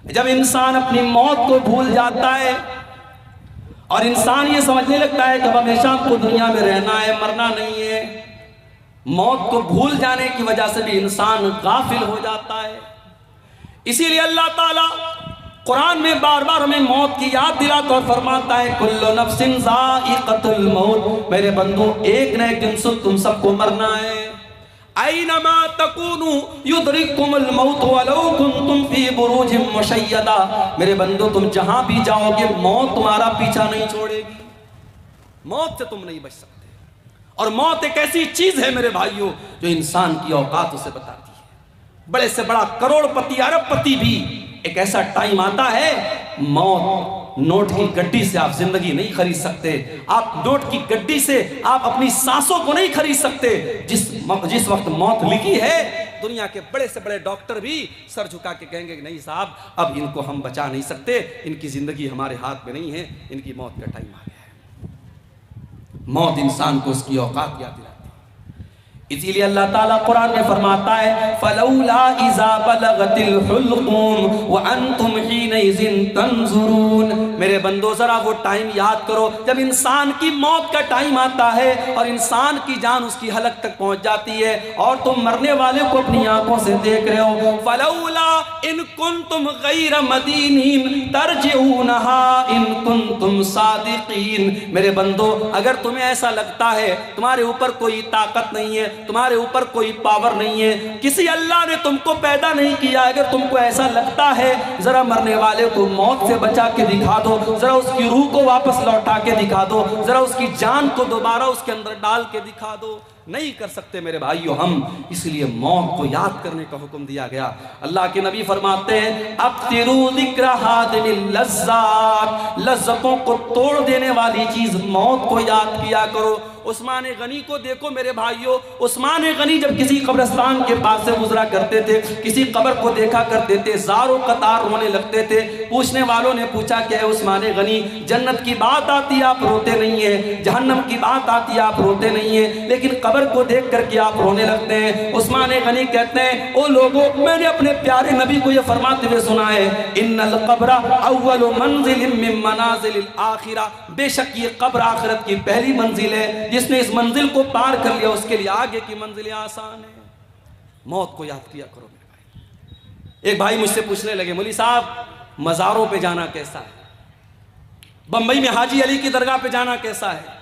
جب انسان اپنی موت کو بھول جاتا ہے اور انسان یہ سمجھنے لگتا ہے کہ ہمیشہ آپ کو دنیا میں رہنا ہے، مرنا نہیں ہے، موت کو بھول جانے کی وجہ سے بھی انسان غافل ہو جاتا ہے۔ اسی لیے اللہ تعالیٰ قرآن میں بار بار ہمیں موت کی یاد دلاتا اور فرماتا ہے کل نفس ذائقۃ الموت، میرے بندو ایک نہ ایک دن سے تم سب کو مرنا ہے۔ اینما تکونوا یدرککم الموت ولو کنتم فی بروج مشیدہ، میرے بندو تم جہاں بھی جاؤ گے موت تمہارا پیچھا نہیں چھوڑے گی، موت سے تم نہیں بچ سکتے۔ اور موت ایک ایسی چیز ہے میرے بھائیوں جو انسان کی اوقات اسے بتاتی ہے۔ بڑے سے بڑا کروڑ پتی ارب پتی بھی ایک ایسا ٹائم آتا ہے، موت نوٹ کی گڈی سے آپ زندگی نہیں خرید سکتے، آپ نوٹ کی گڈی سے آپ اپنی سانسوں کو نہیں خرید سکتے۔ جس وقت موت لکھی ہے دنیا کے بڑے سے بڑے ڈاکٹر بھی سر جھکا کے کہیں گے کہ نہیں صاحب اب ان کو ہم بچا نہیں سکتے، ان کی زندگی ہمارے ہاتھ میں نہیں ہے، ان کی موت کا ٹائم آ گیا ہے۔ موت انسان کو اس کی اوقات یاد دلاتی ہے۔ اسی لیے اللہ تعالیٰ قرآن میں فرماتا ہے فَلَوْلَا إِذَا بَلَغَتِ الْحُلْقُومَ وَأَنْتُمْ حِينَئِذٍ تَنْظُرُونَ، میرے بندو ذرا وہ ٹائم یاد کرو جب انسان کی موت کا ٹائم آتا ہے اور انسان کی جان اس کی حلق تک پہنچ جاتی ہے اور تم مرنے والے کو اپنی آنکھوں سے دیکھ رہے ہو۔ فَلَوْلَا إِن كُنْتُمْ غَيْرَ مَدِينِينَ تَرْجِعُونَهَا إِن كُنْتُمْ صَادِقِينَ، میرے بندو اگر تمہیں ایسا لگتا ہے تمہارے اوپر کوئی طاقت نہیں ہے، تمہارے اوپر کوئی پاور نہیں ہے، کسی اللہ نے تم کو پیدا نہیں کیا، اگر تم کو ایسا لگتا ہے ذرا مرنے والے کو موت سے بچا کے دکھا دو، ذرا اس کی روح کو واپس لوٹا کے دکھا دو، ذرا اس کی جان کو دوبارہ اس کے اندر ڈال کے دکھا دو، نہیں کر سکتے میرے بھائیو ہم، اس لیے موت کو یاد کرنے کا حکم دیا گیا۔ اللہ کے نبی فرماتے ہیں اکثروا ذکر ہادم اللذات، لذتوں کو توڑ دینے والی چیز موت کو یاد کیا کرو۔ عثمان غنی کو دیکھو میرے بھائیو، عثمان غنی جب کسی قبرستان کے پاس سے گزرا کرتے تھے، کسی قبر کو دیکھا کرتے تھے، زار و قطار رونے لگتے تھے۔ پوچھنے والوں نے پوچھا کہ اے عثمان غنی، جنت کی بات آتی آپ روتے نہیں ہیں، جہنم کی بات آتی آپ روتے نہیں ہیں، لیکن قبر کو دیکھ کر کے آپ رونے لگتے ہیں۔ عثمان غنی کہتے ہیں او لوگوں، میں نے اپنے پیارے نبی کو یہ فرماتے ہوئے سنا ہے ان القبر اول منزل من منازل الاخرہ، بے شک یہ قبر آخرت کی پہلی منزل ہے، جس نے اس منزل کو پار کر لیا اس کے لیے آگے کی منزلیں آسان ہیں۔ موت کو یاد کیا کرو میرے بھائی۔ ایک بھائی مجھ سے پوچھنے لگے مولوی صاحب مزاروں پہ جانا کیسا ہے، بمبئی میں حاجی علی کی درگاہ پہ جانا کیسا ہے،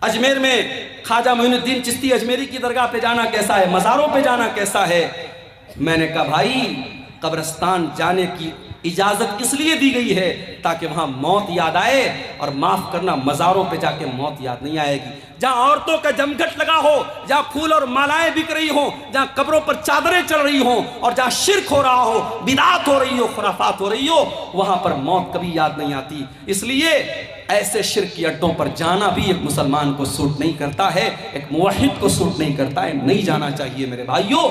اجمیر میں خواجہ معین الدین چشتی اجمیری کی درگاہ پہ جانا کیسا ہے، مزاروں پہ جانا کیسا ہے؟ میں نے کہا بھائی قبرستان جانے کی اجازت اس لیے دی گئی ہے تاکہ وہاں موت یاد آئے، اور معاف کرنا مزاروں پہ جا کے موت یاد نہیں آئے گی۔ جہاں عورتوں کا جمگھٹ لگا ہو، جہاں پھول اور مالائیں بک رہی ہوں، جہاں قبروں پر چادریں چڑھ رہی ہوں، اور جہاں شرک ہو رہا ہو، بدعات ہو رہی ہو، خرافات ہو رہی ہو، وہاں پر موت کبھی یاد نہیں آتی۔ اس لیے ایسے شرک کی اڈوں پر جانا بھی ایک مسلمان کو سوٹ نہیں کرتا ہے، ایک موحد کو سوٹ نہیں کرتا ہے، نہیں جانا چاہیے میرے بھائیو۔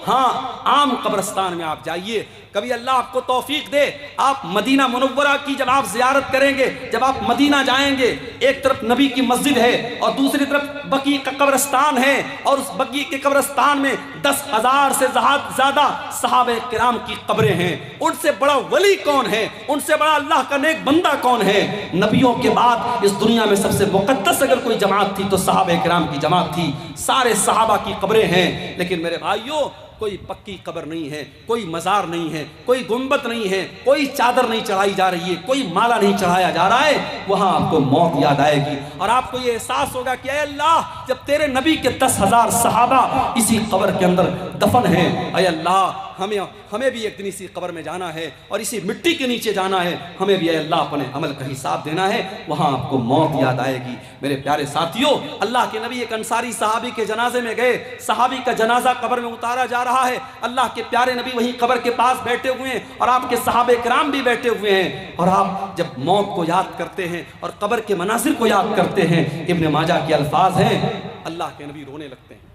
ہاں عام قبرستان میں آپ جائیے، کبھی اللہ آپ کو توفیق دے آپ مدینہ منورہ کی جب آپ زیارت کریں گے، جب آپ مدینہ جائیں گے، ایک طرف نبی کی مسجد ہے اور دوسری طرف بقیع کا قبرستان ہے، اور اس بقیع کے قبرستان میں 10,000 سے زیادہ صحابہ کرام کی قبریں ہیں۔ ان سے بڑا ولی کون ہے، ان سے بڑا اللہ کا نیک بندہ کون ہے؟ نبیوں کے بعد اس دنیا میں سب سے مقدس اگر کوئی جماعت تھی تو صحابہ کرام کی جماعت تھی، سارے صحابہ کی قبریں ہیں۔ لیکن میرے بھائیوں کوئی پکی قبر نہیں ہے، کوئی مزار نہیں ہے، کوئی گنبد نہیں ہے، کوئی چادر نہیں چڑھائی جا رہی ہے، کوئی مالا نہیں چڑھایا جا رہا ہے، وہاں آپ کو موت یاد آئے گی، اور آپ کو یہ احساس ہوگا کہ اے اللہ جب تیرے نبی کے 10,000 صحابہ اسی قبر کے اندر دفن ہیں، اے اللہ ہمیں بھی ایک دن اسی قبر میں جانا ہے اور اسی مٹی کے نیچے جانا ہے، ہمیں بھی اے اللہ اپنے عمل کا حساب دینا ہے، وہاں آپ کو موت یاد آئے گی۔ میرے پیارے ساتھیوں، اللہ کے نبی ایک انصاری صحابی کے جنازے میں گئے، صحابی کا جنازہ قبر میں اتارا جا رہا ہے، اللہ کے پیارے نبی وہیں قبر کے پاس بیٹھے ہوئے ہیں اور آپ کے صحابہ کرام بھی بیٹھے ہوئے ہیں، اور آپ جب موت کو یاد کرتے ہیں اور قبر کے مناظر کو یاد کرتے ہیں، ابن ماجہ کے الفاظ ہیں اللہ کے نبی رونے لگتے ہیں،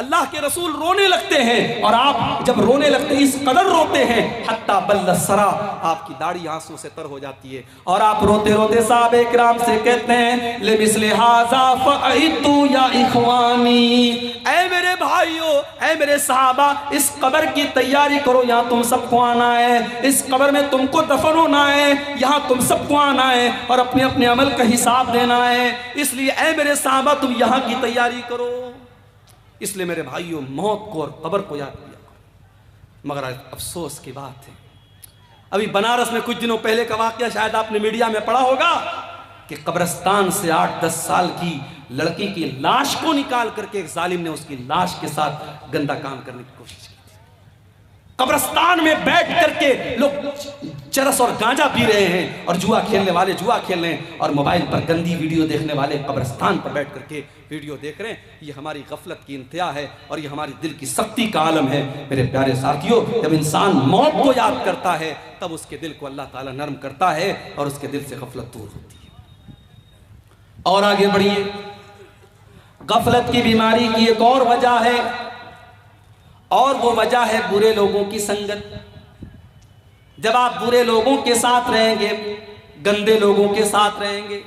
اللہ کے رسول رونے لگتے ہیں، اور آپ جب رونے لگتے ہیں اس قدر روتے ہیں حتی بل السرا، آپ کی داڑھی آنسوں سے تر ہو جاتی ہے، اور آپ روتے روتے صحابہ کرام سے کہتے ہیں لمثل ھذا فاعدوا یا اخوانی، اے میرے بھائیو، اے میرے صحابہ، اس قبر کی تیاری کرو، یہاں تم سب کو آنا ہے، اس قبر میں تم کو دفن ہونا ہے، یہاں تم سب کو آنا ہے اور اپنے اپنے عمل کا حساب دینا ہے، اس لیے اے میرے صحابہ تم یہاں کی تیاری کرو۔ اس لیے میرے بھائیوں، موت کو اور قبر کو یاد کیا کرو۔ مگر افسوس کی بات ہے، ابھی بنارس میں کچھ دنوں پہلے کا واقعہ شاید آپ نے میڈیا میں پڑھا ہوگا کہ قبرستان سے 8-10 سال کی لڑکی کی لاش کو نکال کر کے ایک ظالم نے اس کی لاش کے ساتھ گندا کام کرنے کی کوشش کی تھی۔ قبرستان میں بیٹھ کر کے لوگ چرس اور گانجا پی رہے ہیں، اور جوا کھیلنے والے جوا کھیل رہے ہیں، اور موبائل پر گندی ویڈیو دیکھنے والے قبرستان پر بیٹھ کر کے ویڈیو دیکھ رہے ہیں۔ یہ ہماری غفلت کی انتہا ہے، اور یہ ہماری دل کی سختی کا عالم ہے۔ میرے پیارے ساتھیوں، جب انسان موت کو یاد کرتا ہے تب اس کے دل کو اللہ تعالیٰ نرم کرتا ہے اور اس کے دل سے غفلت دور ہوتی ہے۔ اور آگے بڑھیے، غفلت کی بیماری کی ایک اور وجہ ہے، اور وہ وجہ ہے برے لوگوں کی سنگت۔ جب آپ برے لوگوں کے ساتھ رہیں گے، گندے لوگوں کے ساتھ رہیں گے،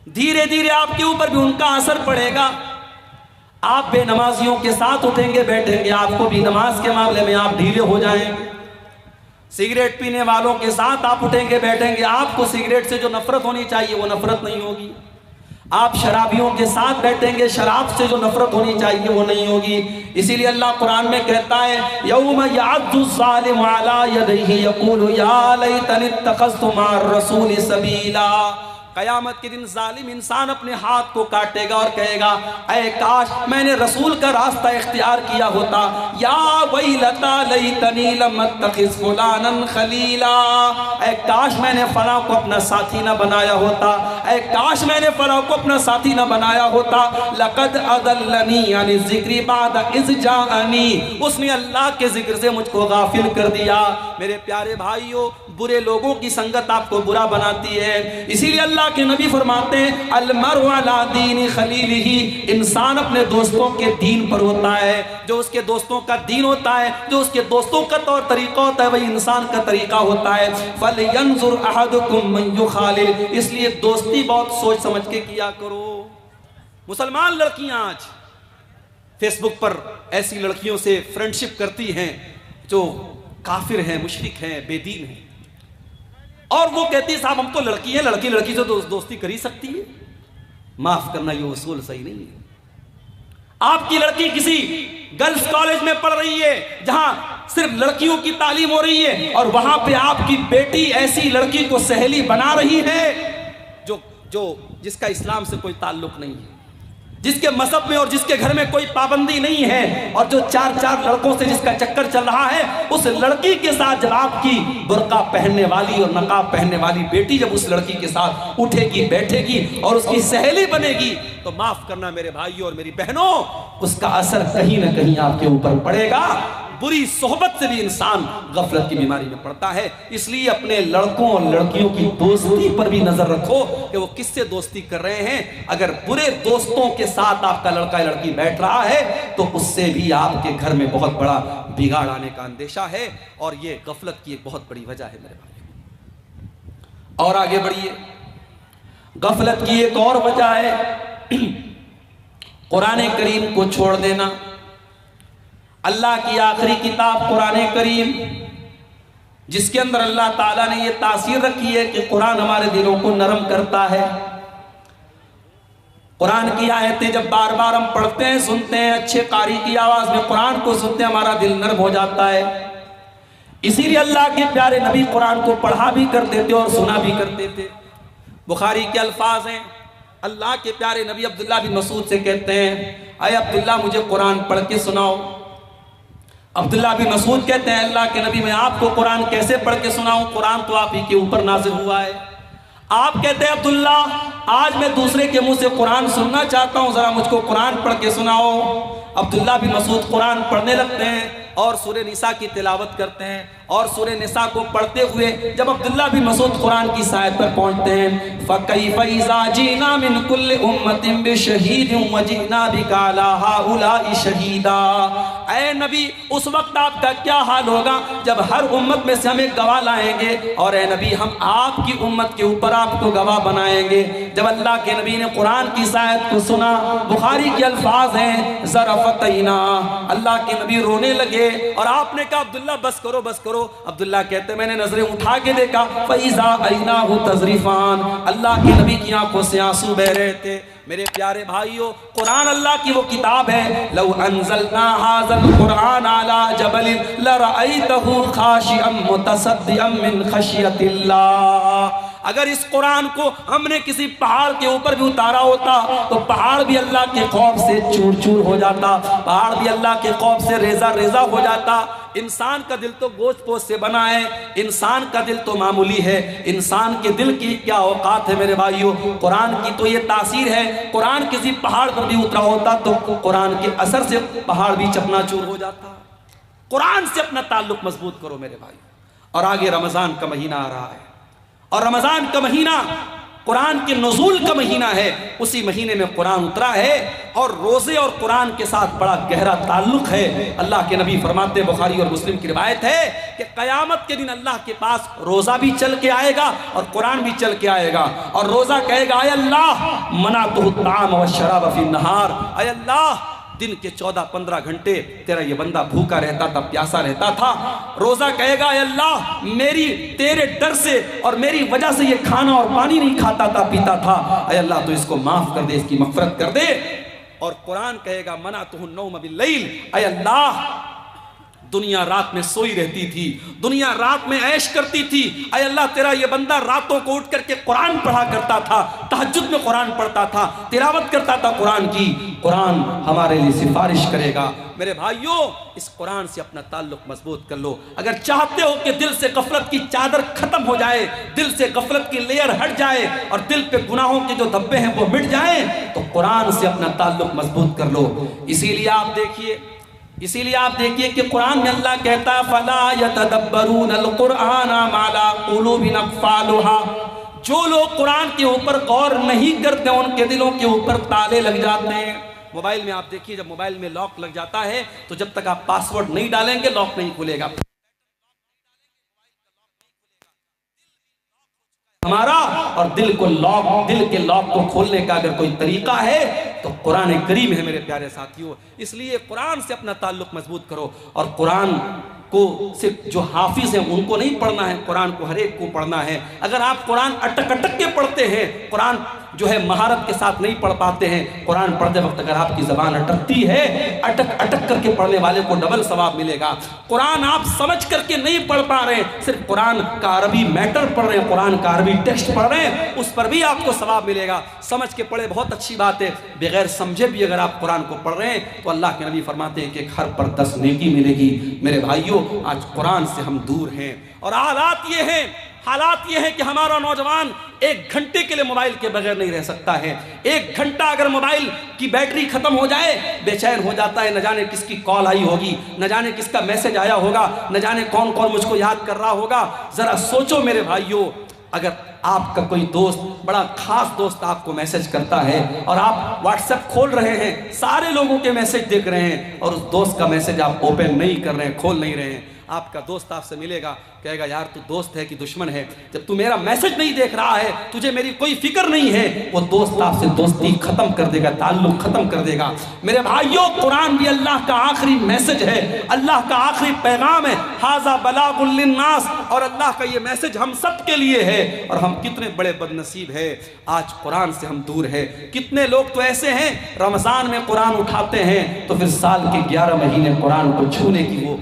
دھیرے دھیرے آپ کے اوپر بھی ان کا اثر پڑے گا۔ آپ بے نمازیوں کے ساتھ اٹھیں گے بیٹھیں گے، آپ کو بھی نماز کے معاملے میں آپ ڈھیلے ہو جائیں گے۔ سگریٹ پینے والوں کے ساتھ آپ اٹھیں گے بیٹھیں گے، آپ کو سگریٹ سے جو نفرت ہونی چاہیے وہ نفرت نہیں ہوگی۔ آپ شرابیوں کے ساتھ بیٹھیں گے، شراب سے جو نفرت ہونی چاہیے وہ نہیں ہوگی۔ اسی لیے اللہ قرآن میں کہتا ہے یوم یعض الظالم علی یدیہ یقول یا لیتنی اتخذت مع الرسول سبیلا، قیامت کے دن ظالم انسان اپنے ہاتھ کو کاٹے گا اور کہے گا اے کاش میں نے رسول کا راستہ اختیار کیا ہوتا، یا ویلتا لیتنی لم اتخذ فلانا خلیلا، اے کاش میں نے فلاں کو اپنا ساتھی نہ بنایا ہوتا، اے کاش میں نے فلاں کو اپنا ساتھی نہ بنایا ہوتا، لقد اضلنی عن الذکر بعد اذ جاءنی، اس نے اللہ کے ذکر سے مجھ کو غافل کر دیا۔ میرے پیارے بھائیوں، برے لوگوں کی سنگت آپ کو برا بناتی ہے، اسی لیے اللہ کے نبی فرماتے ہیں المرء علی دین خلیلہ، انسان اپنے دوستوں کے دین پر ہوتا ہے، جو اس کے دوستوں کا دین ہوتا ہے، جو اس کے دوستوں کا طور طریقہ ہوتا ہے وہی انسان کا طریقہ ہوتا ہے۔ فَلْيَنْظُرْ أَحَدُكُمْ مَنْ يُخَالِلْ، اس لیے دوستی بہت سوچ سمجھ کے کیا کرو۔ مسلمان لڑکیاں آج فیس بک پر ایسی لڑکیوں سے فرینڈشپ کرتی ہیں جو کافر ہیں، مشرک ہیں، بے دین ہیں، اور وہ کہتی ہے صاحب ہم تو لڑکی ہیں، لڑکی لڑکی سے دوستی کر ہی سکتی ہے۔ معاف کرنا، یہ اصول صحیح نہیں ہے۔ آپ کی لڑکی کسی گرلز کالج میں پڑھ رہی ہے جہاں صرف لڑکیوں کی تعلیم ہو رہی ہے، اور وہاں پہ آپ کی بیٹی ایسی لڑکی کو سہیلی بنا رہی ہے جس کا اسلام سے کوئی تعلق نہیں ہے، جس کے مذہب میں اور جس کے گھر میں کوئی پابندی نہیں ہے، اور جو 4 لڑکوں سے جس کا چکر چل رہا ہے، اس لڑکی کے ساتھ جب آپ کی برقع پہننے والی اور نقاب پہننے والی بیٹی جب اس لڑکی کے ساتھ اٹھے گی بیٹھے گی اور اس کی سہیلی بنے گی، تو معاف کرنا میرے بھائیوں اور میری بہنوں، اس کا اثر کہیں نہ کہیں آپ کے اوپر پڑے گا۔ بری صحبت سے بھی انسان غفلت کی بیماری میں پڑتا ہے۔ اس لیے اپنے لڑکوں اور لڑکیوں کی دوستی پر بھی نظر رکھو کہ وہ کس سے دوستی کر رہے ہیں۔ اگر برے دوستوں کے ساتھ آپ کا لڑکا یا لڑکی بیٹھ رہا ہے تو اس سے بھی آپ کے گھر میں بہت بڑا بگاڑ آنے کا اندیشہ ہے، اور یہ غفلت کی ایک بہت بڑی وجہ ہے میرے بھائی۔ اور آگے بڑھیے، غفلت کی ایک اور وجہ ہے قرآن کریم کو چھوڑ دینا۔ اللہ کی آخری کتاب قرآن کریم، جس کے اندر اللہ تعالیٰ نے یہ تاثیر رکھی ہے کہ قرآن ہمارے دلوں کو نرم کرتا ہے۔ قرآن کی آیتیں جب بار بار ہم پڑھتے ہیں، سنتے ہیں، اچھے قاری کی آواز میں قرآن کو سنتے ہیں، ہمارا دل نرم ہو جاتا ہے۔ اسی لیے اللہ کے پیارے نبی قرآن کو پڑھا بھی کرتے تھے اور سنا بھی کرتے تھے۔ بخاری کے الفاظ ہیں، اللہ کے پیارے نبی عبداللہ بن مسعود سے کہتے ہیں اے عبداللہ مجھے قرآن پڑھ کے سناؤ۔ عبداللہ بن مسعود کہتے ہیں اللہ کے نبی میں آپ کو قرآن کیسے پڑھ کے سناؤں، قرآن تو آپ ہی کے اوپر نازل ہوا ہے۔ آپ کہتے ہیں عبداللہ آج میں دوسرے کے منہ سے قرآن سننا چاہتا ہوں، ذرا مجھ کو قرآن پڑھ کے سناؤ۔ عبداللہ بن مسعود قرآن پڑھنے لگتے ہیں اور سورہ نساء کی تلاوت کرتے ہیں۔ اور سورہ نساء کو پڑھتے ہوئے جب عبداللہ بن مسعود قرآن کی آیت پر پہنچتے ہیں فَكَيْفَ إِذَا جِئْنَا مِن كُلِّ أُمَّةٍ بِشَهِيدٍ وَجِئْنَا بِكَ عَلَىٰ هَٰؤُلَاءِ شَهِيدًا، اے نبی اس وقت آپ کا کیا حال ہوگا جب ہر امت میں سے ہم ایک گواہ لائیں گے، اور اے نبی ہم آپ کی امت کے اوپر آپ کو گواہ بنائیں گے۔ جب اللہ کے نبی نے قرآن کی آیت کو سنا، بخاری کے الفاظ ہیں ذرفتینا، اللہ کے نبی رونے لگے اور آپ نے کہا عبداللہ بس کرو بس کرو۔ عبداللہ کہتے ہیں میں نے نظریں اٹھا کے دیکھا فَإِذَا عَيْنَاهُ تَذْرِفَانِ، اللہ کے نبی کی آنکھوں سے آنسو بہ رہے تھے۔ میرے پیارے بھائیوں، قرآن اللہ کی وہ کتاب ہے، لو انزلنا هذا القرآن على جبل لرأيته خاشعا متصدعا من خشية اللہ، اگر اس قرآن کو ہم نے کسی پہاڑ کے اوپر بھی اتارا ہوتا تو پہاڑ بھی اللہ کے خوف سے چور چور ہو جاتا، پہاڑ بھی اللہ کے خوف سے ریزہ ریزہ ہو جاتا۔ انسان کا دل تو گوشت پوست سے بنا ہے، انسان کا دل تو معمولی ہے، انسان کے دل کی کیا اوقات ہے میرے بھائیوں۔ قرآن کی تو یہ تاثیر ہے، قرآن کسی پہاڑ پر بھی اترا ہوتا تو قرآن کے اثر سے پہاڑ بھی چکنا چور ہو جاتا۔ قرآن سے اپنا تعلق مضبوط کرو میرے بھائی۔ اور آگے رمضان کا مہینہ آ رہا ہے، اور رمضان کا مہینہ قرآن کے نزول کا مہینہ ہے، اسی مہینے میں قرآن اترا ہے، اور روزے اور قرآن کے ساتھ بڑا گہرا تعلق ہے۔ اللہ کے نبی فرماتے، بخاری اور مسلم کی روایت ہے کہ قیامت کے دن اللہ کے پاس روزہ بھی چل کے آئے گا اور قرآن بھی چل کے آئے گا، اور روزہ کہے گا اے اللہ منعتہ الطعام والشراب فی النہار، اے اللہ دن کے 14-15 گھنٹے تیرا یہ بندہ بھوکا رہتا تھا، پیاسا رہتا تھا۔ روزہ کہے گا اے اللہ میری تیرے ڈر سے اور میری وجہ سے یہ کھانا اور پانی نہیں کھاتا تھا پیتا تھا، اے اللہ تو اس کو معاف کر دے، اس کی مغفرت کر دے۔ اور قرآن کہے گا منعتہ النوم باللیل، اے اللہ دنیا رات میں سوئی رہتی تھی، دنیا رات میں عیش کرتی تھی، اے اللہ تیرا یہ بندہ راتوں کو اٹھ کر کے قرآن پڑھا کرتا تھا، تہجد میں قرآن پڑھتا تھا، تلاوت کرتا تھا قرآن کی۔ قرآن ہمارے لیے سفارش کرے گا۔ میرے بھائیوں اس قرآن سے اپنا تعلق مضبوط کر لو۔ اگر چاہتے ہو کہ دل سے غفلت کی چادر ختم ہو جائے، دل سے غفلت کی لیئر ہٹ جائے اور دل پہ گناہوں کے جو دھبے ہیں وہ مٹ جائیں، تو قرآن سے اپنا تعلق مضبوط کر لو۔ اسی لیے آپ دیکھیے کہ قرآن میں اللہ کہتا ہے فَلَا يَتَدَبَّرُونَ الْقُرْآنَ مَا لَا قُلُوبٍ أَقْفَالُهَا، جو لوگ قرآن کے اوپر غور نہیں کرتے ان کے دلوں کے اوپر تالے لگ جاتے ہیں۔ موبائل میں آپ دیکھیے جب موبائل میں لاک لگ جاتا ہے تو جب تک آپ پاسورڈ نہیں ڈالیں گے لاک نہیں کھلے گا ہمارا، اور دل کے لاک کو کھولنے کا اگر کوئی طریقہ ہے تو قرآن کریم ہے میرے پیارے ساتھیوں۔ اس لیے قرآن سے اپنا تعلق مضبوط کرو، اور قرآن کو صرف جو حافظ ہیں ان کو نہیں پڑھنا ہے، قرآن کو ہر ایک کو پڑھنا ہے۔ اگر آپ قرآن اٹک اٹک کے پڑھتے ہیں، قرآن جو ہے مہارت کے ساتھ نہیں پڑھ پاتے ہیں، قرآن پڑھتے وقت اگر آپ کی زبان اٹکتی ہے، اٹک اٹک کر کے پڑھنے والے کو ڈبل ثواب ملے گا۔ قرآن آپ سمجھ کر کے نہیں پڑھ پا رہے ہیں، صرف قرآن کا عربی میٹر پڑھ رہے ہیں، قرآن کا عربی ٹیکسٹ پڑھ رہے ہیں، اس پر بھی آپ کو ثواب ملے گا۔ سمجھ کے پڑھے بہت اچھی بات ہے، بغیر سمجھے بھی اگر آپ قرآن کو پڑھ رہے ہیں تو اللہ کے نبی فرماتے ہیں کہ ایک ہر پر 10 نیکی ملے گی۔ میرے بھائیوں آج قرآن سے ہم دور ہیں، اور حالات یہ ہیں کہ ہمارا نوجوان 1 گھنٹے کے لیے موبائل کے بغیر نہیں رہ سکتا ہے۔ 1 گھنٹہ اگر موبائل کی بیٹری ختم ہو جائے بے چین ہو جاتا ہے، نہ جانے کس کی کال آئی ہوگی، نہ جانے کس کا میسج آیا ہوگا، نہ جانے کون کون مجھ کو یاد کر رہا ہوگا۔ ذرا سوچو میرے بھائیوں، اگر آپ کا کوئی دوست، بڑا خاص دوست آپ کو میسج کرتا ہے اور آپ واٹس ایپ کھول رہے ہیں، سارے لوگوں کے میسج دیکھ رہے ہیں، اور اس دوست کا میسج آپ اوپن نہیں کر رہے ہیں، کھول نہیں رہے ہیں، آپ کا دوست آپ سے ملے گا، کہے گا یار تو دوست ہے کہ دشمن ہے؟ جب تو میرا میسج نہیں دیکھ رہا ہے، تجھے میری کوئی فکر نہیں ہے، وہ دوست آپ سے دوستی ختم کر دے گا، تعلق ختم کر دے گا۔ میرے بھائیوں قرآن بھی اللہ کا آخری میسج ہے، اللہ کا آخری پیغام ہے، ھذا بلاغ للناس، اور اللہ کا یہ میسج ہم سب کے لیے ہے۔ اور ہم کتنے بڑے بد نصیب ہیں، آج قرآن سے ہم دور ہیں۔ کتنے لوگ تو ایسے ہیں رمضان میں قرآن اٹھاتے ہیں تو پھر سال کے 11 مہینے قرآن کو چھونے کی وہ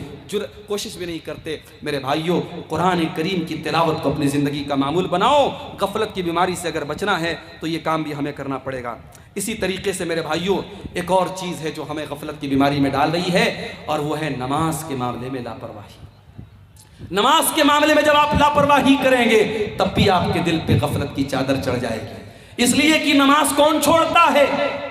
کوشش بھی نہیں کرتے۔ میرے بھائیوں قرآن کریم کی تلاوت کو اپنی زندگی کا معمول بناؤ۔ غفلت کی بیماری سے اگر بچنا ہے تو یہ کام بھی ہمیں کرنا پڑے گا۔ اسی طریقے سے میرے بھائیوں ایک اور چیز ہے جو ہمیں غفلت کی بیماری میں ڈال رہی ہے، اور وہ ہے نماز کے معاملے میں لاپرواہی۔ نماز کے معاملے میں جب آپ لاپرواہی کریں گے تب بھی آپ کے دل پہ غفلت کی چادر چڑھ جائے گی۔ اس لیے کہ نماز کون چھوڑتا ہے؟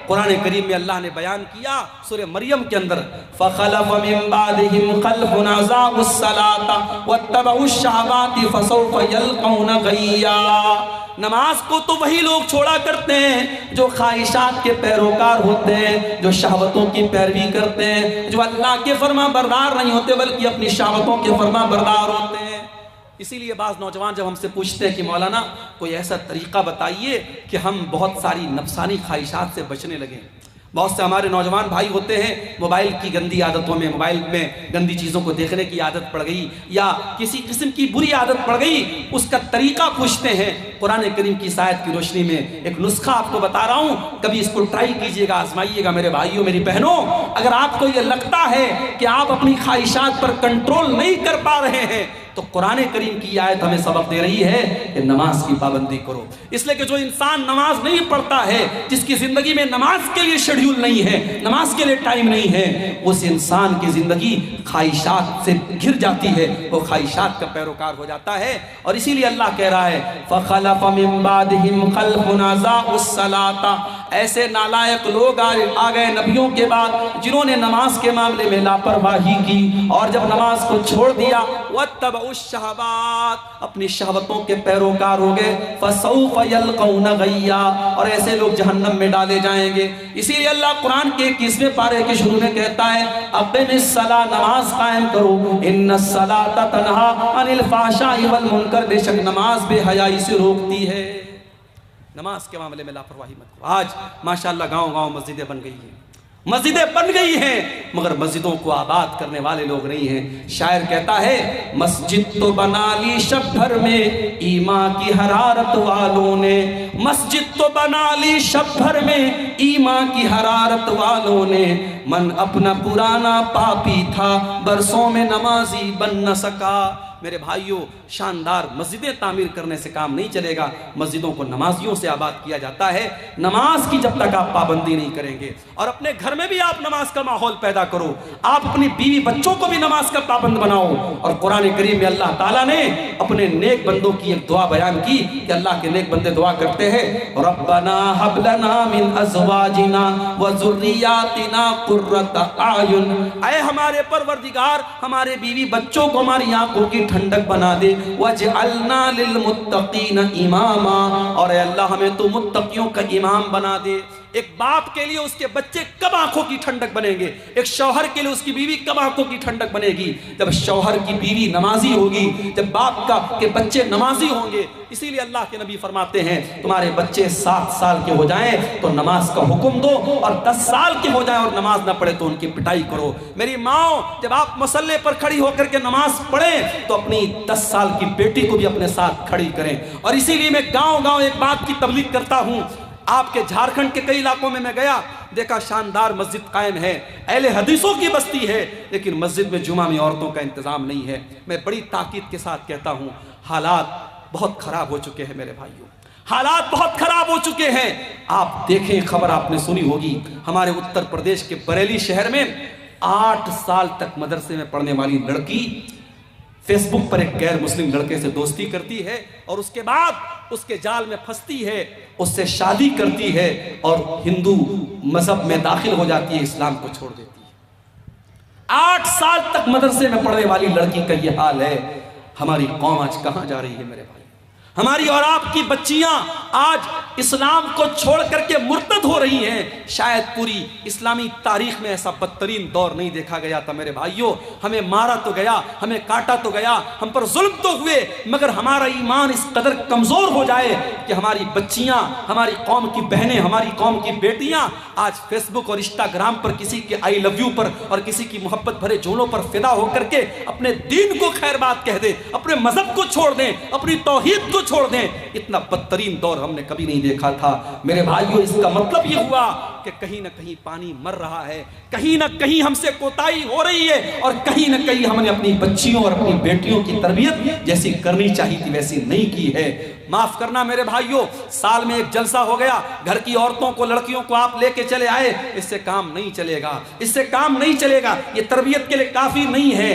قرآن کریم میں اللہ نے بیان کیا سورہ مریم کے اندر فَخَلَفَ مِن بَعْدِهِمْ خَلْفٌ أَضَاعُوا الصَّلَاةَ وَاتَّبَعُوا الشَّهَوَاتِ فَسَوْفَ يَلْقَوْنَ غَيًّا۔ نماز کو تو وہی لوگ چھوڑا کرتے ہیں جو خواہشات کے پیروکار ہوتے ہیں، جو شہوتوں کی پیروی کرتے ہیں، جو اللہ کے فرما بردار نہیں ہوتے بلکہ اپنی شہوتوں کے فرما بردار ہوتے ہیں۔ اسی لیے بعض نوجوان جب ہم سے پوچھتے ہیں کہ مولانا کوئی ایسا طریقہ بتائیے کہ ہم بہت ساری نفسانی خواہشات سے بچنے لگیں۔ بہت سے ہمارے نوجوان بھائی ہوتے ہیں موبائل کی گندی عادتوں میں، موبائل میں گندی چیزوں کو دیکھنے کی عادت پڑ گئی یا کسی قسم کی بری عادت پڑ گئی، اس کا طریقہ پوچھتے ہیں۔ قرآن کریم کی آیت کی روشنی میں ایک نسخہ آپ کو بتا رہا ہوں، کبھی اس کو ٹرائی کیجئے گا، آزمائیے گا میرے بھائیوں میری بہنوں۔ اگر آپ کو یہ لگتا ہے کہ آپ اپنی خواہشات پر کنٹرول نہیں کر پا رہے ہیں تو قرآن کریم کی آیت ہمیں سبق دے رہی ہے کہ نماز کی پابندی کرو۔ اس لیے کہ جو انسان نماز نہیں پڑھتا ہے، جس کی زندگی میں نماز کے لیے شیڈیول نہیں ہے، نماز کے لیے ٹائم نہیں ہے، اس انسان کی زندگی خواہشات سے گھر جاتی ہے، وہ خواہشات کا پیروکار ہو جاتا ہے۔ اور اسی لیے اللہ کہہ رہا ہے فَخَلَفَ مِن بَعْدِهِمْ خَلْفٌ أَضَاعُوا الصَّلَاةَ، ایسے نالائق لوگ آ گئے نبیوں کے بعد جنہوں نے نماز کے معاملے میں لاپرواہی کی اور جب نماز کو چھوڑ دیا وَاتَّبَعُوا الشَّهَوَاتِ، اپنی شہوتوں کے پیروکار ہو گئے، فَسَوْفَ يَلْقَوْنَ غَيًّا، اور ایسے لوگ جہنم میں ڈالے جائیں گے۔ اسی لیے اللہ قرآن کے 21ویں پارے کے شروع میں کہتا ہے اقِمِ الصَّلَاةَ، نماز قائم کرو، إِنَّ الصَّلَاةَ تَنْهَىٰ عَنِ الْفَحْشَاءِ وَالْمُنکَرِ، بے شک نماز بے حیائی سے روکتی ہے۔ نماز کے معاملے میں لاپرواہی مت کرو۔ آج ماشاءاللہ گاؤں گاؤں مسجدیں بن گئی ہیں، مسجدیں بن گئی ہیں، مگر مسجدوں کو آباد کرنے والے لوگ نہیں ہیں۔ شاعر کہتا ہے مسجد تو بنا لی شب بھر میں ایمان کی حرارت والوں نے، مسجد تو بنا لی شب بھر میں ایمان کی حرارت والوں نے، من اپنا پرانا پاپی تھا برسوں میں نمازی بن نہ سکا۔ میرے بھائیوں، شاندار مسجدیں تعمیر کرنے سے کام نہیں چلے گا، مسجدوں کو نمازیوں سے آباد کیا جاتا ہے۔ نماز کی جب تک آپ پابندی نہیں کریں گے، اور اپنے گھر میں بھی آپ نماز کا ماحول پیدا کرو، آپ اپنی بیوی بچوں کو بھی نماز کا پابند بناؤ۔ اور قرآن کریم میں اللہ تعالیٰ نے اپنے نیک بندوں کی ایک دعا بیان کی کہ اللہ کے نیک بندے دعا کرتے ہیں ربنا هب لنا من ازواجنا وذریاتنا قرۃ اعین، اے ہمارے پروردگار ہمارے بیوی بچوں کو ہماری آنکھوں کی ٹھنڈک بنا دے، وَجْعَلْنَا لِلْمُتَّقِينَ إِمَامًا، اور اے اللہ ہمیں تو متقیوں کا امام بنا دے۔ ایک باپ کے لیے اس کے بچے کب آنکھوں کی ٹھنڈک بنیں گے؟ ایک شوہر کے لیے اس کی بیوی کب آنکھوں کی ٹھنڈک بنے گی؟ جب شوہر کی بیوی نمازی ہوگی، جب باپ کے بچے نمازی ہوں گے۔ اسی لیے اللہ کے نبی فرماتے ہیں تمہارے بچے 7 سال کے ہو جائیں تو نماز کا حکم دو، اور 10 سال کے ہو جائیں اور نماز نہ پڑھے تو ان کی پٹائی کرو۔ میری ماں، جب آپ مصلے پر کھڑی ہو کر کے نماز پڑھیں تو اپنی 10 سال کی بیٹی کو بھی اپنے ساتھ کھڑی کریں۔ اور اسی لیے میں گاؤں گاؤں ایک بات کی تبلیغ کرتا ہوں۔ آپ کے جھارکھنڈ کے کئی علاقوں میں گیا، دیکھا شاندار مسجد قائم ہے، اہل حدیثوں کی بستی ہے، لیکن مسجد میں جمعہ میں عورتوں کا انتظام نہیں ہے۔ میں بڑی تاکید کے ساتھ کہتا ہوں حالات بہت خراب ہو چکے ہیں میرے بھائیوں، حالات بہت خراب ہو چکے ہیں۔ آپ دیکھیں، خبر آپ نے سنی ہوگی، ہمارے اتر پردیش کے بریلی شہر میں 8 سال تک مدرسے میں پڑھنے والی لڑکی فیس بک پر ایک غیر مسلم لڑکے سے دوستی کرتی ہے اور اس کے بعد اس کے جال میں پھنستی ہے، اس سے شادی کرتی ہے اور ہندو مذہب میں داخل ہو جاتی ہے، اسلام کو چھوڑ دیتی ہے۔ 8 سال تک مدرسے میں پڑھنے والی لڑکی کا یہ حال ہے۔ ہماری قوم آج کہاں جا رہی ہے میرے بھائی؟ ہماری اور آپ کی بچیاں آج اسلام کو چھوڑ کر کے مرتد ہو رہی ہیں۔ شاید پوری اسلامی تاریخ میں ایسا بدترین دور نہیں دیکھا گیا تھا میرے بھائیوں۔ ہمیں مارا تو گیا، ہمیں کاٹا تو گیا، ہم پر ظلم تو ہوئے، مگر ہمارا ایمان اس قدر کمزور ہو جائے کہ ہماری بچیاں، ہماری قوم کی بہنیں، ہماری قوم کی بیٹیاں آج فیس بک اور انسٹاگرام پر کسی کے آئی لو یو پر اور کسی کی محبت بھرے جملوں پر فدا ہو کر کے اپنے دین کو خیر بات کہہ دیں، اپنے مذہب کو چھوڑ دیں، اپنی توحید کو چھوڑ دیں۔ اتنا بدترین دور ہم نے کبھی نہیں دیکھا تھا میرے بھائیوں۔ اس کا مطلب یہ ہوا کہ کہیں نہ کہیں پانی مر رہا ہے، کہیں نہ کہیں ہم سے کوتاہی ہو رہی ہے، اور کہیں نہ کہیں ہم نے اپنی بچیوں اور اپنی بیٹیوں کی تربیت جیسی کرنی چاہیے تھی ویسی نہیں کی ہے۔ معاف کرنا میرے بھائیوں، سال میں ایک جلسہ ہو گیا، گھر کی عورتوں کو، لڑکیوں کو آپ لے کے چلے آئے، اس سے کام نہیں چلے گا، اس سے کام نہیں چلے گا، یہ تربیت کے لیے کافی نہیں ہے۔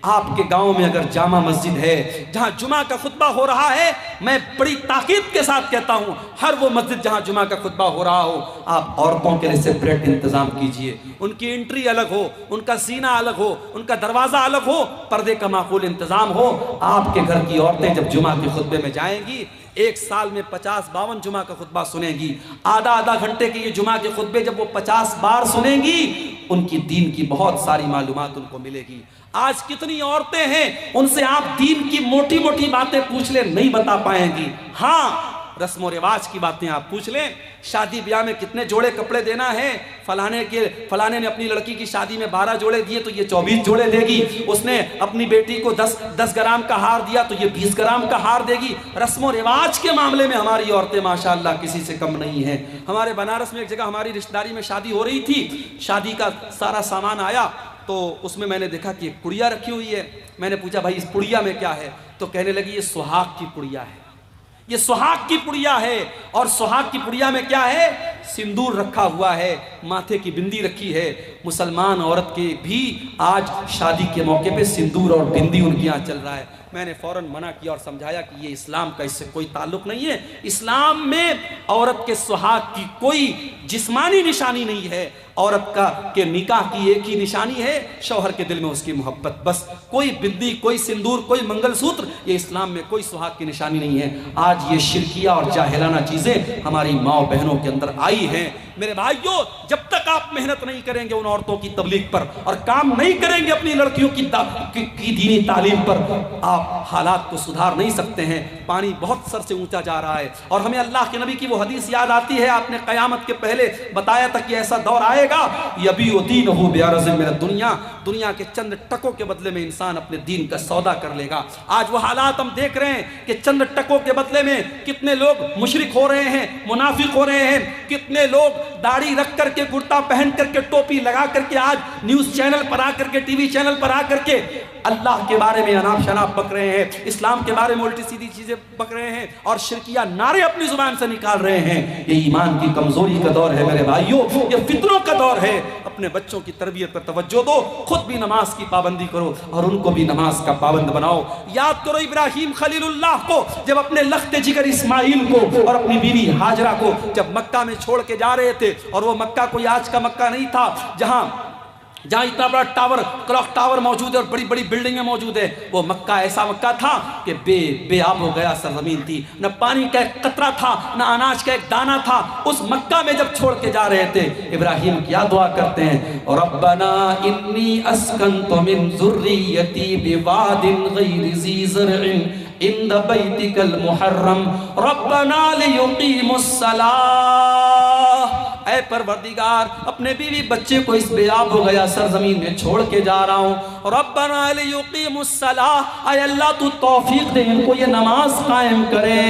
آپ کے گاؤں میں اگر جامع مسجد ہے جہاں جمعہ کا خطبہ ہو رہا ہے، میں بڑی تاکید کے ساتھ کہتا ہوں ہر وہ مسجد جہاں جمعہ کا خطبہ ہو رہا ہو، آپ عورتوں کے لیے سیپریٹ انتظام کیجئے، ان کی انٹری الگ ہو، ان کا سینہ الگ ہو، ان کا دروازہ الگ ہو، پردے کا معقول انتظام ہو۔ آپ کے گھر کی عورتیں جب جمعہ کے خطبے میں جائیں گی، ایک سال میں 50-52 جمعہ کا خطبہ سنیں گی، آدھا گھنٹے کے یہ جمعہ کے خطبے جب وہ 50 بار سنیں گی، ان کی دین کی بہت ساری معلومات ان کو ملے گی۔ آج کتنی عورتیں ہیں ان سے آپ دین کی موٹی موٹی باتیں پوچھ لیں نہیں بتا پائیں گی، ہاں رسم و رواج کی باتیں آپ پوچھ لیں، شادی بیاہ میں کتنے جوڑے کپڑے دینا ہے، فلانے نے اپنی لڑکی کی شادی میں 12 جوڑے دیے تو یہ 24 جوڑے دے گی، اس نے اپنی بیٹی کو 10 گرام کا ہار دیا تو یہ 20 گرام کا ہار دے گی۔ رسم و رواج کے معاملے میں ہماری عورتیں ماشاءاللہ کسی سے کم نہیں ہیں۔ ہمارے بنارس میں ایک جگہ ہماری رشتہ داری میں شادی ہو رہی تھی، شادی کا سارا سامان آیا تو اس میں میں نے دیکھا کہ ایک پڑیا رکھی ہوئی ہے، میں نے پوچھا بھائی اس پڑیا میں کیا ہے، تو کہنے لگی یہ سہاگ کی پڑیا ہے، یہ سہاگ کی پڑیا ہے۔ اور سہاگ کی پڑیا میں کیا ہے؟ سندور رکھا ہوا ہے، ماتھے کی بندی رکھی ہے۔ مسلمان عورت کے بھی آج شادی کے موقع پہ سندور اور بندی ان کے یہاں چل رہا ہے۔ میں نے فوراً منع کیا اور سمجھایا کہ یہ اسلام کا اس سے کوئی تعلق نہیں ہے، اسلام میں عورت کے سہاگ کی کوئی جسمانی نشانی نہیں ہے، عورت کے نکاح کی ایک ہی نشانی ہے شوہر کے دل میں اس کی محبت، بس کوئی بندی، کوئی سندور، کوئی منگل سوتر، یہ اسلام میں کوئی سہاگ کی نشانی نہیں ہے۔ آج یہ شرکیہ اور جاہلانہ چیزیں ہماری ماں بہنوں کے اندر آئی ہیں۔ میرے بھائیوں، جب تک آپ محنت نہیں کریں گے ان عورتوں کی تبلیغ پر اور کام نہیں کریں گے اپنی لڑکیوں کی دینی تعلیم پر، آپ حالات کو سدھار نہیں سکتے ہیں۔ پانی بہت سر سے اونچا جا رہا ہے اور ہمیں اللہ کے نبی کی وہ حدیث یاد آتی ہے، آپ نے قیامت کے پہلے بتایا تھا کہ ایسا دور آئے گا، یبیع دینہ بعرض من الدنیا، دنیا کے چند ٹکوں کے بدلے میں انسان اپنے دین کا سودا کر لے گا۔ آج وہ حالات ہم دیکھ رہے ہیں کہ چند ٹکوں کے بدلے میں کتنے لوگ مشرک ہو رہے ہیں، منافق ہو رہے ہیں، کتنے لوگ داڑھی رکھ کر کے، کرتا پہن کر کے، ٹوپی لگا کر کے آج نیوز چینل پر آ کر کے، ٹی وی چینل پر آ کر کے اللہ کے بارے میں اناپ شناپ بک رہے ہیں، اسلام کے بارے میں الٹی سیدھی چیزیں بک رہے ہیں اور شرکیہ نعرے اپنی زبان سے نکال رہے ہیں۔ یہ ایمان کی کمزوری کا دور ہے میرے بھائیوں، یہ فتنوں کا دور ہے۔ اپنے بچوں کی تربیت پر توجہ دو، خود بھی نماز کی پابندی کرو اور ان کو بھی نماز کا پابند بناؤ۔ یاد کرو ابراہیم خلیل اللہ کو، جب اپنے لخت جگر اسماعیل کو اور اپنی بیوی ہاجرہ کو جب مکہ میں چھوڑ کے جا رہے تھے، اور وہ مکہ کوئی آج کا مکہ نہیں تھا جہاں اتنا بڑا ٹاور، کلاک ٹاور موجود ہے اور بڑی بڑی بلڈنگیں موجود ہیں، وہ مکہ ایسا مکہ تھا کہ بے آب ہو گیا سرزمین تھی، نہ پانی کا ایک قطرہ تھا، نہ اناج کا ایک دانہ تھا۔ اس مکہ میں جب چھوڑ کے جا رہے تھے، ابراہیم کیا دعا کرتے ہیں؟ ربنا انی اسکنت من ذریتی بواد غیر ذی زرع عند بیتک المحرم ربنا لیقیموا الصلاۃ۔ اے پروردگار، اپنے بیوی بچے کو اس بے آب ہو گیا سرزمین میں چھوڑ کے جا رہا ہوں، ربنا لیقیموا الصلاۃ، اے اللہ تو توفیق دے ان کو یہ نماز قائم کرے۔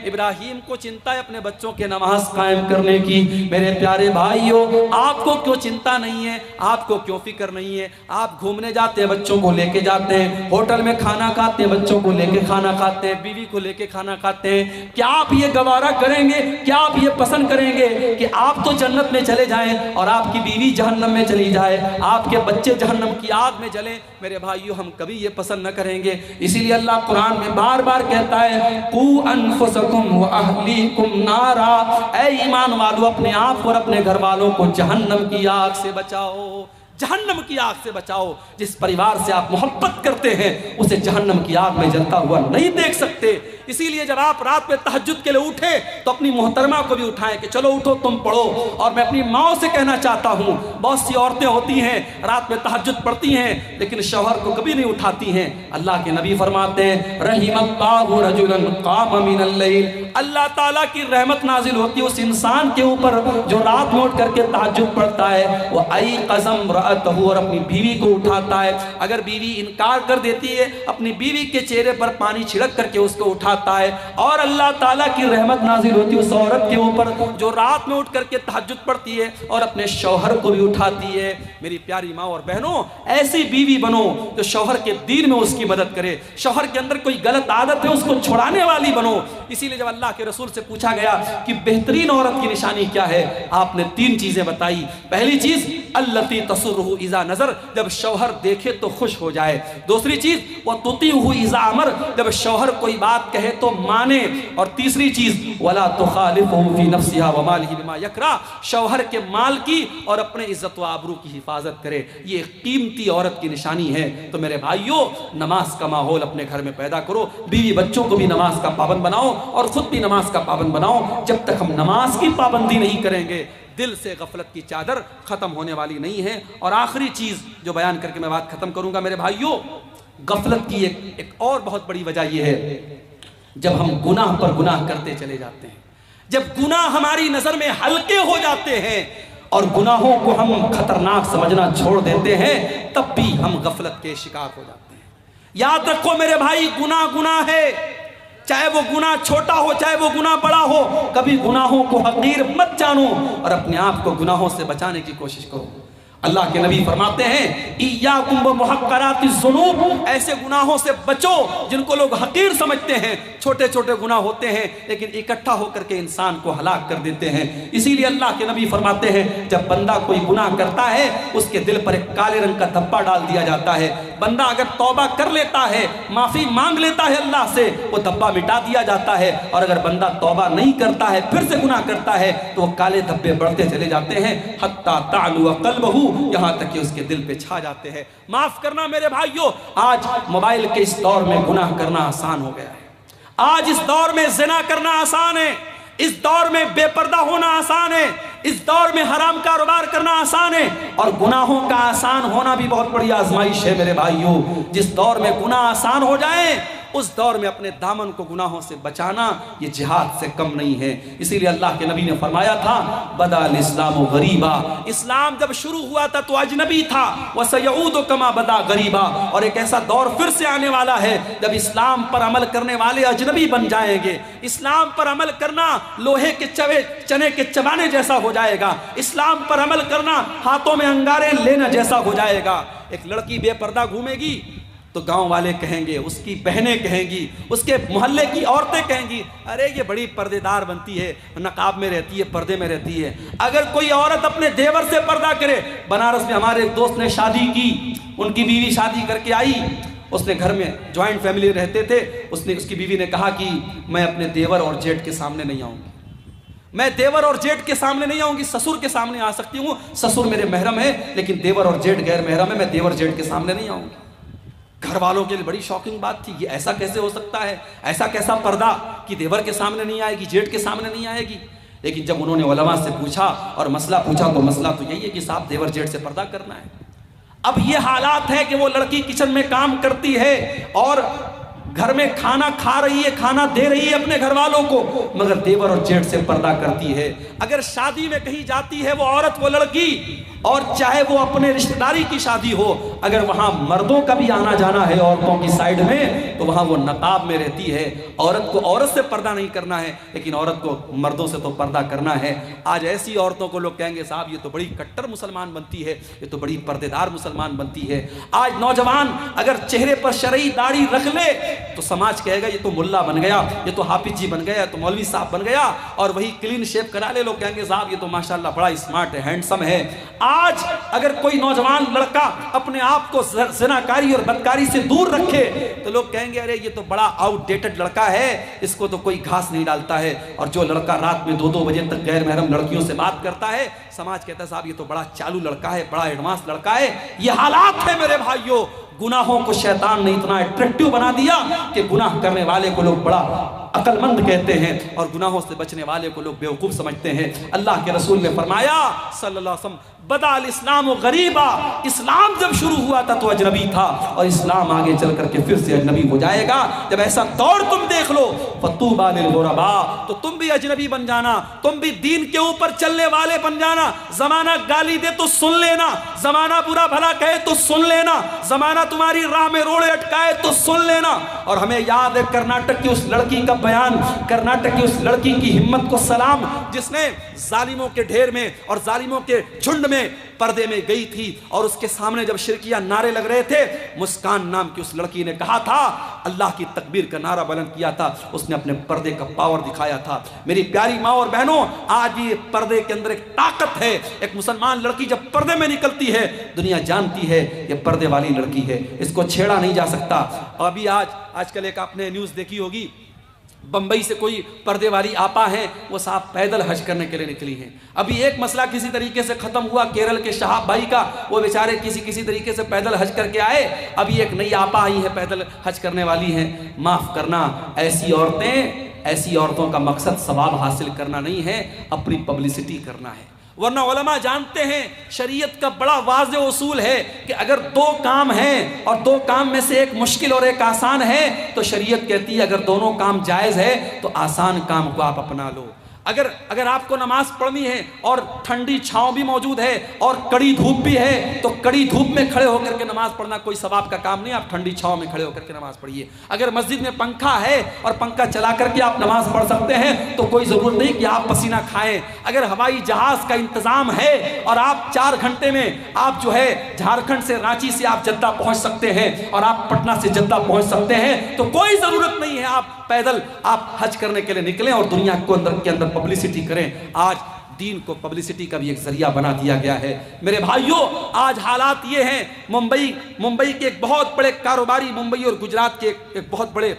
ابراہیم کو چنتا ہے اپنے بچوں کے نماز قائم کرنے کی۔ میرے پیارے بھائیوں، آپ کو کیوں چنتا نہیں ہے؟ آپ کو کیوں فکر نہیں ہے؟ آپ گھومنے جاتے ہیں، بچوں کو لے کے جاتے ہیں، ہوٹل میں کھانا کھاتے ہیں، بچوں کو لے کے کھانا کھاتے ہیں، بیوی کو لے کے کھانا کھاتے ہیں۔ کیا آپ یہ گوارا کریں گے؟ کیا آپ یہ پسند کریں گے کہ آپ تو جنت میں چلے جائیں اور آپ کی بیوی جہنم میں چلی جائے، آپ کے بچے جہنم کی آگ میں جلیں؟ میرے بھائیوں، ہم کبھی یہ پسند نہ کریں گے۔ اسی لیے اللہ قرآن میں بار بار کہتا ہے قُوا أَنفُسَكُمْ وَأَهْلِيكُمْ نَارًا، اے ایمان والو اپنے آپ اور اپنے گھر والوں کو جہنم کی آگ سے بچاؤ، جہنم کی آگ سے بچاؤ۔ جس پریوار سے آپ محبت کرتے ہیں اسے جہنم کی آگ میں جلتا ہوا نہیں دیکھ سکتے۔ اسی لیے جب آپ رات میں تہجد کے لیے اٹھے تو اپنی محترمہ کو بھی اٹھائیں کہ چلو اٹھو تم پڑھو۔ اور میں اپنی ماں سے کہنا چاہتا ہوں، بہت سی عورتیں ہوتی ہیں رات میں تہجد پڑھتی ہیں لیکن شوہر کو کبھی نہیں اٹھاتی ہیں۔ اللہ کے نبی فرماتے ہیں رحم اللہ رجلا قام من اللیل، اللہ تعالیٰ کی رحمت نازل ہوتی ہے اس انسان کے اوپر جو رات میں اٹھ کر کے تہجد پڑھتا ہے، وہ ایقظ امرأتہ، اور اپنی بیوی کو اٹھاتا ہے۔ اگر بیوی انکار کر دیتی ہے، اپنی بیوی کے چہرے پر پانی چھڑک کر کے اس کو اٹھاتا ہے، اور اللہ تعالیٰ کی رحمت نازل ہوتی ہے اس عورت کے اوپر جو رات میں اٹھ کر کے تہجد پڑھتی ہے اور اپنے شوہر کو بھی اٹھاتی ہے۔ میری پیاری ماں اور بہنوں، ایسی بیوی بنو جو شوہر کے دین میں اس کی مدد کرے، شوہر کے اندر کوئی غلط عادت ہے اس کو چھڑانے والی بنو۔ اسی لیے جب اللہ کے رسول سے پوچھا گیا کہ بہترین عورت کی نشانی کیا ہے، آپ نے 3 چیزیں بتائی۔ پہلی چیز التی تصوم تسرہ اذا نظر، جب شوہر دیکھے تو خوش ہو جائے. دوسری چیز وتطیعہ اذا امر، جب شوہر کوئی بات کہے تو مانے. اور تیسری چیز ولا تخالفہ فی نفسہا ومالہ بما یکرہ، شوہر کے مال کی اور اپنے عزت و آبرو کی حفاظت کرے. یہ قیمتی عورت کی نشانی ہے. تو میرے بھائیوں، نماز کا ماحول اپنے گھر میں پیدا کرو، بیوی بچوں کو بھی نماز کا پابند بناؤ اور خود بھی نماز کا پابند بناؤ. جب تک ہم نماز کی پابندی نہیں کریں گے دل سے غفلت کی چادر ختم ہونے والی نہیں ہے. اور آخری چیز جو بیان کر کے میں بات ختم کروں گا میرے بھائیوں، غفلت کی ایک اور بہت بڑی وجہ یہ ہے، جب ہم گناہ پر گناہ کرتے چلے جاتے ہیں، جب گناہ ہماری نظر میں ہلکے ہو جاتے ہیں اور گناہوں کو ہم خطرناک سمجھنا چھوڑ دیتے ہیں، تب بھی ہم غفلت کے شکار ہو جاتے ہیں. یاد رکھو میرے بھائی، گناہ ہے، چاہے وہ گناہ چھوٹا ہو چاہے وہ گناہ بڑا ہو. کبھی گناہوں کو حقیر مت جانو اور اپنے آپ کو گناہوں سے بچانے کی کوشش کرو. اللہ کے نبی فرماتے ہیں ایاکم ومحقرات الذنوب، ایسے گناہوں سے بچو جن کو لوگ حقیر سمجھتے ہیں. چھوٹے چھوٹے گناہ ہوتے ہیں لیکن اکٹھا ہو کر کے انسان کو ہلاک کر دیتے ہیں. اسی لیے اللہ کے نبی فرماتے ہیں جب بندہ کوئی گناہ کرتا ہے اس کے دل پر ایک کالے رنگ کا دھبا ڈال دیا جاتا ہے. بندہ اگر توبہ کر لیتا ہے، معافی مانگ لیتا ہے اللہ سے، وہ دھبا مٹا دیا جاتا ہے. اور اگر بندہ توبہ نہیں کرتا ہے، پھر سے گناہ کرتا ہے، تو وہ کالے دھبے بڑھتے چلے جاتے ہیں حتی تعلو قلبہ، یہاں تک کہ اس کے دل پہ چھا جاتے ہیں. معاف کرنا میرے بھائیوں، آج موبائل کے اس دور میں گناہ کرنا آسان ہو گیا ہے. آج اس دور میں زنا کرنا آسان ہے، اس دور میں بے پردہ ہونا آسان ہے، اس دور میں حرام کاروبار کرنا آسان ہے. اور گناہوں کا آسان ہونا بھی بہت بڑی آزمائش ہے میرے بھائیوں. جس دور میں گناہ آسان ہو جائیں اس دور میں اپنے دامن کو گناہوں سے بچانا یہ جہاد سے کم نہیں ہے. اسی لیے اللہ کے نبی نے فرمایا تھا بدا الاسلام غریبا، اسلام جب شروع ہوا تھا تو اجنبی تھا، وسیعود کما بدا غریبا، اور ایک ایسا دور پھر سے آنے والا ہے جب اسلام پر عمل کرنے والے اجنبی بن جائیں گے. اسلام پر عمل کرنا لوہے کے چنے کے چبانے جیسا ہو جائے گا. اسلام پر عمل کرنا ہاتھوں میں انگارے لینا جیسا ہو جائے گا. ایک لڑکی بے پردہ گھومے گی تو گاؤں والے کہیں گے، اس کی بہنیں کہیں گی، اس کے محلے کی عورتیں کہیں گی ارے یہ بڑی پردے دار بنتی ہے، نقاب میں رہتی ہے، پردے میں رہتی ہے. اگر کوئی عورت اپنے دیور سے پردہ کرے، بنارس میں ہمارے ایک دوست نے شادی کی، ان کی بیوی شادی کر کے آئی، اس نے گھر میں جوائنٹ فیملی رہتے تھے، اس کی بیوی نے کہا کہ میں اپنے دیور اور جیٹ کے سامنے نہیں آؤں گی، میں دیور اور جیٹ کے سامنے نہیں آؤں گی، سسر کے سامنے آ سکتی ہوں، سسر میرے محرم ہے لیکن دیور اور جیٹ غیر محرم ہے، میں دیور جیٹ کے سامنے نہیں آؤں گی. گھر والوں کے لیے بڑی شاکنگ بات تھی، یہ ایسا کیسے ہو سکتا ہے، ایسا کیسا پردہ کہ دیور کے سامنے نہیں آئے گی، جیٹ کے سامنے نہیں آئے گی. لیکن جب انہوں نے علماء سے پوچھا اور مسئلہ پوچھا تو مسئلہ تو یہی ہے کہ صاحب دیور جیٹ سے پردہ کرنا ہے. اب یہ حالات ہے کہ وہ لڑکی کچن میں کام کرتی ہے اور گھر میں کھانا کھا رہی ہے، کھانا دے رہی ہے اپنے گھر والوں کو، مگر دیور اور جیٹ سے پردہ کرتی ہے. اگر شادی میں کہیں جاتی ہے وہ عورت، وہ لڑکی، اور چاہے وہ اپنے رشتہ داری کی شادی ہو، اگر وہاں مردوں کا بھی آنا جانا ہے عورتوں کی سائیڈ میں تو وہاں وہ نقاب میں رہتی ہے. عورت کو عورت سے پردہ نہیں کرنا ہے لیکن عورت کو مردوں سے تو پردہ کرنا ہے. آج ایسی عورتوں کو لوگ کہیں گے صاحب یہ تو بڑی کٹر مسلمان بنتی ہے، یہ تو بڑی پردے دار مسلمان بنتی ہے. آج نوجوان اگر چہرے پر شرعی داڑھی رکھ لے تو سماج کہے گا یہ تو ملا بن گیا، یہ تو حافظ جی بن گیا، یہ تو مولوی صاحب بن گیا. اور وہی کلین شیپ کرا لے لوگ کہیں گے صاحب یہ تو ماشاءاللہ بڑا اسمارٹ ہے، ہینڈسم ہے. آج اگر کوئی نوجوان لڑکا اپنے آپ کو زناکاری اور بدکاری سے دور رکھے تو لوگ کہیں گے ارے یہ تو بڑا آؤٹ ڈیٹڈ لڑکا ہے، اس کو تو کوئی گھاس نہیں ڈالتا ہے. اور جو لڑکا رات میں 2 بجے تک غیر محرم لڑکیوں سے بات کرتا ہے سماج کہتا ہے صاحب یہ تو بڑا چالو لڑکا ہے، بڑا ایڈوانس لڑکا ہے. یہ حالات ہے میرے بھائیوں. گناہوں کو شیطان نے اتنا اٹریکٹیو بنا دیا کہ گناہ کرنے والے کو لوگ بڑا عقل مند کہتے ہیں اور گناہوں سے بچنے والے کو لوگ بیوقوف سمجھتے ہیں. اللہ کے رسول نے فرمایا صلی اللہ علیہ وسلم بدا الاسلام غریبا، اسلام جب شروع ہوا تھا تو اجنبی تھا اور اسلام آگے چل کر کے پھر سے اجنبی ہو جائے گا. جب ایسا دور تم دیکھ لو فطوبى للغرباء، تو تم بھی اجنبی بن جانا، تم بھی دین کے اوپر چلنے والے بن جانا. زمانہ گالی دے تو سن لینا، زمانہ برا بھلا کہے تو سن لینا، زمانہ تمہاری راہ میں روڑے اٹکائے تو سن لینا. اور ہمیں یاد ہے کرناٹک کی اس لڑکی کا بیان، کرناٹک کی اس لڑکی کی ہمت کو سلام جس نے ظالموں کے ڈھیر میں اور ظالموں کے جھنڈ میں پردے میں گئی تھی اور اس کے سامنے جب شرکیہ نعرے لگ رہے تھے، مسکان نام کی اس لڑکی نے کہا تھا، اللہ کی تکبیر کا نعرہ بلند کیا تھا، اس نے اپنے پردے کا پاور دکھایا تھا۔ میری پیاری ماں اور بہنوں، آج بھی یہ پردے کے اندر ایک طاقت ہے۔ ایک مسلمان لڑکی جب پردے میں نکلتی ہے، دنیا جانتی ہے یہ پردے والی لڑکی ہے، اس کو چھیڑا نہیں جا سکتا۔ ابھی آج کل ایک آپ نے نیوز دیکھی ہوگی، بمبئی سے کوئی پردے والی آپا ہیں، وہ صاحب پیدل حج کرنے کے لیے نکلی ہیں۔ ابھی ایک مسئلہ کسی طریقے سے ختم ہوا کیرل کے شہاب بھائی کا، وہ بیچارے کسی طریقے سے پیدل حج کر کے آئے، ابھی ایک نئی آپا آئی ہے پیدل حج کرنے والی ہیں۔ معاف کرنا، ایسی عورتوں کا مقصد ثواب حاصل کرنا نہیں ہے، اپنی پبلسٹی کرنا ہے۔ ورنہ علماء جانتے ہیں شریعت کا بڑا واضح اصول ہے کہ اگر دو کام ہیں اور دو کام میں سے ایک مشکل اور ایک آسان ہے تو شریعت کہتی ہے اگر دونوں کام جائز ہے تو آسان کام کو آپ اپنا لو۔ اگر آپ کو نماز پڑھنی ہے اور ٹھنڈی چھاؤں بھی موجود ہے اور کڑی دھوپ بھی ہے تو کڑی دھوپ میں کھڑے ہو کر کے نماز پڑھنا کوئی ثواب کا کام نہیں، آپ ٹھنڈی چھاؤں میں کھڑے ہو کر کے نماز پڑھیے۔ اگر مسجد میں پنکھا ہے اور پنکھا چلا کر کے آپ نماز پڑھ سکتے ہیں تو کوئی ضرورت نہیں کہ آپ پسینہ کھائیں۔ اگر ہوائی جہاز کا انتظام ہے اور آپ 4 گھنٹے میں آپ جو ہے جھارکھنڈ سے رانچی سے آپ جدہ پہنچ سکتے ہیں اور آپ پٹنہ سے جدہ پہنچ سکتے ہیں تو کوئی ضرورت نہیں ہے آپ پیدل آپ حج کرنے کے لیے نکلیں اور دنیا کو کے اندر پبلسٹی کریں۔ آج دین کو پبلسٹی کا بھی ایک ذریعہ بنا دیا گیا ہے۔ میرے بھائیوں، آج حالات یہ ہیں، ممبئی کے ایک بہت بڑے کاروباری، ممبئی اور گجرات کے ایک بہت بڑے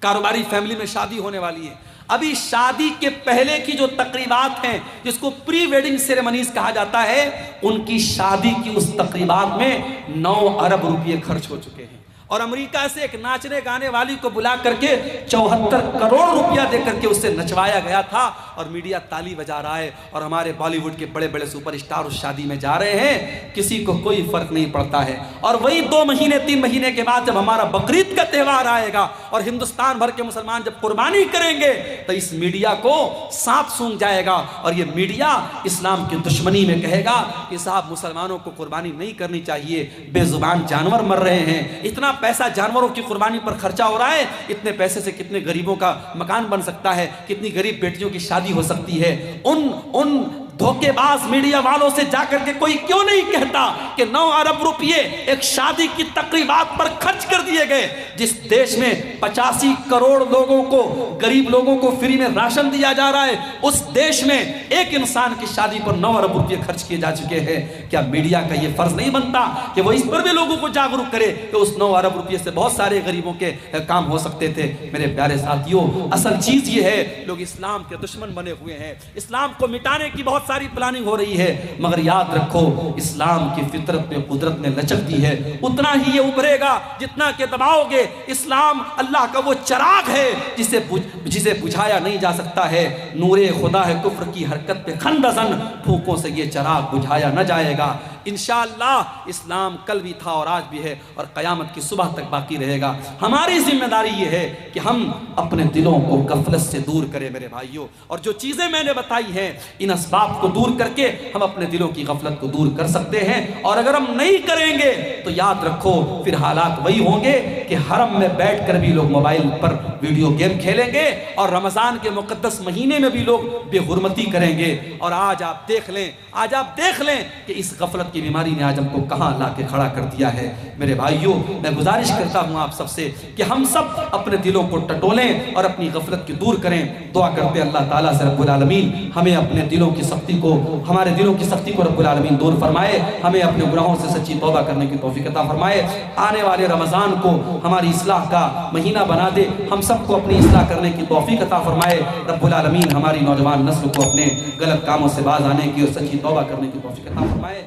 کاروباری فیملی میں شادی ہونے والی ہے۔ ابھی شادی کے پہلے کی جو تقریبات ہیں جس کو پری ویڈنگ سیریمنیز کہا جاتا ہے، ان کی شادی کی اس تقریبات میں 9 ارب روپے خرچ ہو چکے ہیں۔ اور امریکہ سے ایک ناچنے گانے والی کو بلا کر کے 74 کروڑ روپیہ دے کر کے اسے نچوایا گیا تھا اور میڈیا تالی بجا رہا ہے، اور ہمارے بالی ووڈ کے بڑے بڑے سپر سٹار اس شادی میں جا رہے ہیں، کسی کو کوئی فرق نہیں پڑتا ہے۔ اور وہی 2 مہینے 3 مہینے کے بعد جب ہمارا بقرعید کا تہوار آئے گا اور ہندوستان بھر کے مسلمان جب قربانی کریں گے تو اس میڈیا کو سانپ سونگھ جائے گا اور یہ میڈیا اسلام کی دشمنی میں کہے گا کہ صاحب مسلمانوں کو قربانی نہیں کرنی چاہیے، بے زبان جانور مر رہے ہیں، اتنا پیسہ جانوروں کی قربانی پر خرچہ ہو رہا ہے، اتنے پیسے سے کتنے غریبوں کا مکان بن سکتا ہے، کتنی غریب بیٹیوں کی شادی ہو سکتی ہے۔ ان دھوکے باز میڈیا والوں سے جا کر کے کوئی کیوں نہیں کہتا کہ 9 ارب روپے ایک شادی کی تقریبات پر خرچ کر دیے گئے، جس دیش میں 85 کروڑ لوگوں کو، غریب لوگوں کو فری میں راشن دیا جا رہا ہے، اس دیش میں ایک انسان کی شادی پر 9 ارب روپے خرچ کیے جا چکے ہیں۔ کیا میڈیا کا یہ فرض نہیں بنتا کہ وہ اس پر بھی لوگوں کو جاگروک کرے کہ اس 9 ارب روپے سے بہت سارے غریبوں کے کام ہو سکتے تھے؟ میرے پیارے ساتھیوں، اصل چیز یہ ہے، لوگ اسلام کے دشمن بنے ہوئے ہیں، اسلام کو مٹانے کی بہت ساری پلاننگ ہو رہی ہے، مگر یاد رکھو اسلام کی فطرت میں قدرت نے لچک دی ہے، اتنا ہی یہ ابھرے گا جتنا کہ دباؤ گے۔ اسلام اللہ کا وہ چراغ ہے جسے بجھایا نہیں جا سکتا ہے، نور خدا ہے کفر کی حرکت پہ خندزن، پھونکوں سے یہ چراغ بجھایا نہ جائے گا۔ انشاءاللہ اسلام کل بھی تھا اور آج بھی ہے اور قیامت کی صبح تک باقی رہے گا۔ ہماری ذمہ داری یہ ہے کہ ہم اپنے دلوں کو غفلت سے دور کریں میرے بھائیوں، اور جو چیزیں میں نے بتائی ہیں ان اسباب کو دور کر کے ہم اپنے دلوں کی غفلت کو دور کر سکتے ہیں۔ اور اگر ہم نہیں کریں گے تو یاد رکھو پھر حالات وہی ہوں گے کہ حرم میں بیٹھ کر بھی لوگ موبائل پر ویڈیو گیم کھیلیں گے اور رمضان کے مقدس مہینے میں بھی لوگ بے حرمتی کریں گے۔ اور آج آپ دیکھ لیں کہ اس غفلت کی بیماری نے آج ہم کو کہاں لا کے کھڑا کر دیا ہے۔ میرے بھائیوں، میں گزارش کرتا ہوں آپ سب سے کہ ہم سب اپنے دلوں کو ٹٹولیں اور اپنی غفلت کی دور کریں۔ دعا کرتے اللہ تعالیٰ سے رب العالمین ہمیں اپنے دلوں کی سختی کو، ہمارے دلوں کی سختی کو رب العالمین دور فرمائے، ہمیں اپنے گناہوں سے سچی توبہ کرنے کی توفیق عطا فرمائے، آنے والے رمضان کو ہماری اصلاح کا مہینہ بنا دے، ہم سب کو اپنی اصلاح کرنے کی توفیق عطا فرمائے۔ رب العالمین ہماری نوجوان نسل کو اپنے غلط کاموں سے باز آنے کی اور سچی توبہ کرنے کی توفیق عطا فرمائے۔